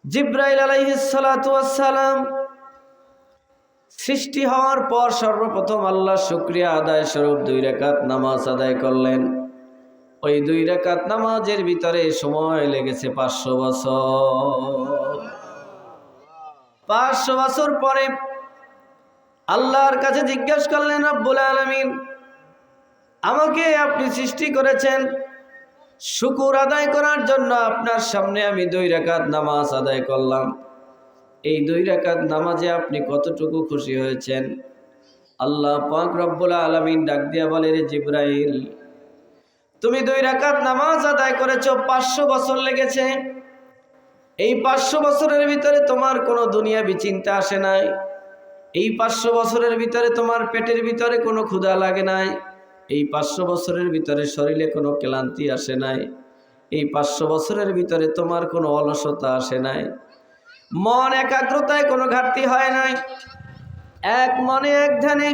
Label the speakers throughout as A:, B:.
A: জিব্রাইল আলাইহিস সালাতু ওয়াস সালাম সৃষ্টি হওয়ার পর সর্বপ্রথম আল্লাহর শুকরিয়া আদায় স্বরূপ 2 রাকাত নামাজ আদায় করলেন। ওই 2 রাকাত নামাজের ভিতরে সময় লেগেছে 500 বছর। 500 বছর পরে আল্লাহর কাছে জিজ্ঞাসা করলেন, রব্বুল আলামিন, আমাকে আপনি সৃষ্টি করেছেন, শুকর আদায় করার জন্য আপনার সামনে আমি 2 রাকাত নামাজ আদায় করলাম। এই 2 রাকাত নামাজে আপনি কতটুকু খুশি হয়েছেন? আল্লাহ পাক রব্বুল আলামিন ডাক দিয়া বলে, রে জিবরাইল, তুমি 2 রাকাত নামাজ আদায় করেছো, 500 বছর লেগেছে। এই 500 বছরের ভিতরে তোমার কোনো দুনিয়াবি চিন্তা আসে নাই। এই 500 বছরের ভিতরে তোমার পেটের ভিতরে কোনো ক্ষুধা লাগে নাই। এই 500 বছরের ভিতরে শরীরে কোনো ক্লান্তি আসে নাই। এই 500 বছরের ভিতরে তোমার কোনো অলসতা আসে নাই। মন একাগ্রতায় কোনো ঘাটতি হয় নাই। এক মনে, এক ধ্যানে,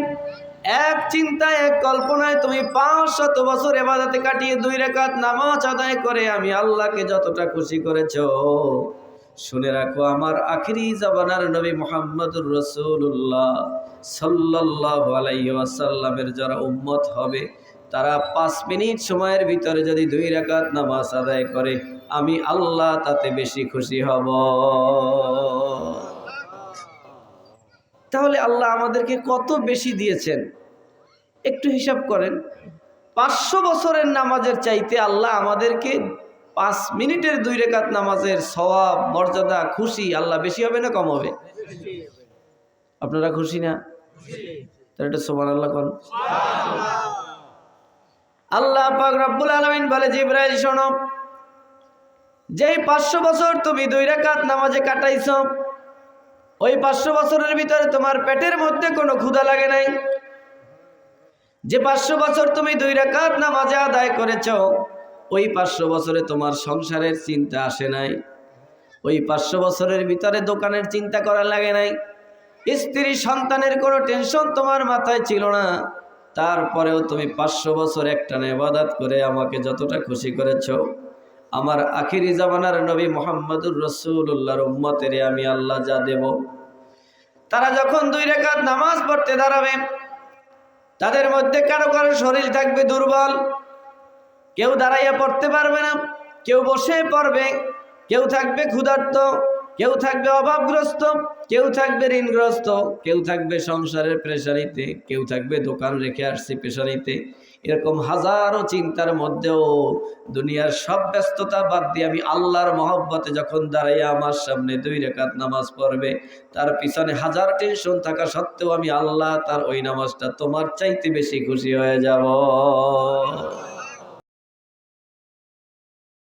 A: এক চিন্তায়, এক কল্পনায় তুমি 500 বছর ইবাদতে কাটিয়ে 2 রাকাত নামাজ আদায় করে আমি আল্লাহকে যতটা খুশি করেছো, শুনে রাখো, আমার আখিরি জামানার নবী মুহাম্মদুর রাসূলুল্লাহ সাল্লাল্লাহু আলাইহি ওয়াসাল্লামের যারা উম্মত হবে, তারা 5 মিনিট সময়ের ভিতরে যদি 2 রাকাত নামাজ আদায় করে, আমি আল্লাহ তাতে বেশি খুশি হব। তাহলে আল্লাহ আমাদেরকে কত বেশি দিয়েছেন একটু হিসাব করেন। 500 বছরের নামাজের চাইতে আল্লাহ আমাদেরকে 5 মিনিটের 2 রাকাত নামাজের সওয়াব, মর্যাদা, খুশি আল্লাহ বেশি হবে না কম হবে? আপনারা খুশি না? তাহলে এটা সুবহানাল্লাহ কোন। আল্লাহ পাক রব্বুল আলামিন বলে, জিবরাইল শোনো, যেই 500 বছর তুমি 2 রাকাত নামাজে কাটাইছো, ওই 500 বছরের ভিতরে তোমার পেটের মধ্যে কোনো ক্ষুধা লাগে নাই। যে 500 বছর তুমি 2 রাকাত নামাজে আদায় করেছো, ওই 500 বছরে তোমার সংসারের চিন্তা আসে নাই। ওই 500 বছরের ভিতরে দোকানের চিন্তা করা লাগে নাই। স্ত্রী সন্তানের কোনো টেনশন তোমার মাথায় ছিল না। তারপরেও তুমি 500 বছর একটানা ইবাদত করে আমাকে যতটা খুশি করেছো, আমার আখিরি জামানার নবী মুহাম্মদুর রাসূলুল্লাহর উম্মতের আমি আল্লাহ যা দেব। তারা যখন 2 রাকাত নামাজ পড়তে দাঁড়াবে, তাদের মধ্যে কারো কারো শরীর থাকবে দুর্বল, কেউ দাঁড়াইয়া পড়তে পারবে না, কেউ বসে পড়বে, কেউ থাকবে ক্ষুধার্ত, কেউ থাকবে অভাবগ্রস্ত, কেউ থাকবে ঋণগ্রস্ত, কেউ থাকবে সংসারের প্রেশারিতে, কেউ থাকবে দোকান রেখে আসছে পেশারিতে। এরকম হাজারো চিন্তার মধ্যেও দুনিয়ার সব ব্যস্ততা বাদ দিয়ে আমি আল্লাহর মহব্বতে যখন দাঁড়াইয়া আমার সামনে 2 রাকাত নামাজ পড়বে, তার পিছনে হাজার টেনশন থাকা সত্ত্বেও আমি আল্লাহ তার ওই নামাজটা তোমার চাইতে বেশি খুশি হয়ে যাব।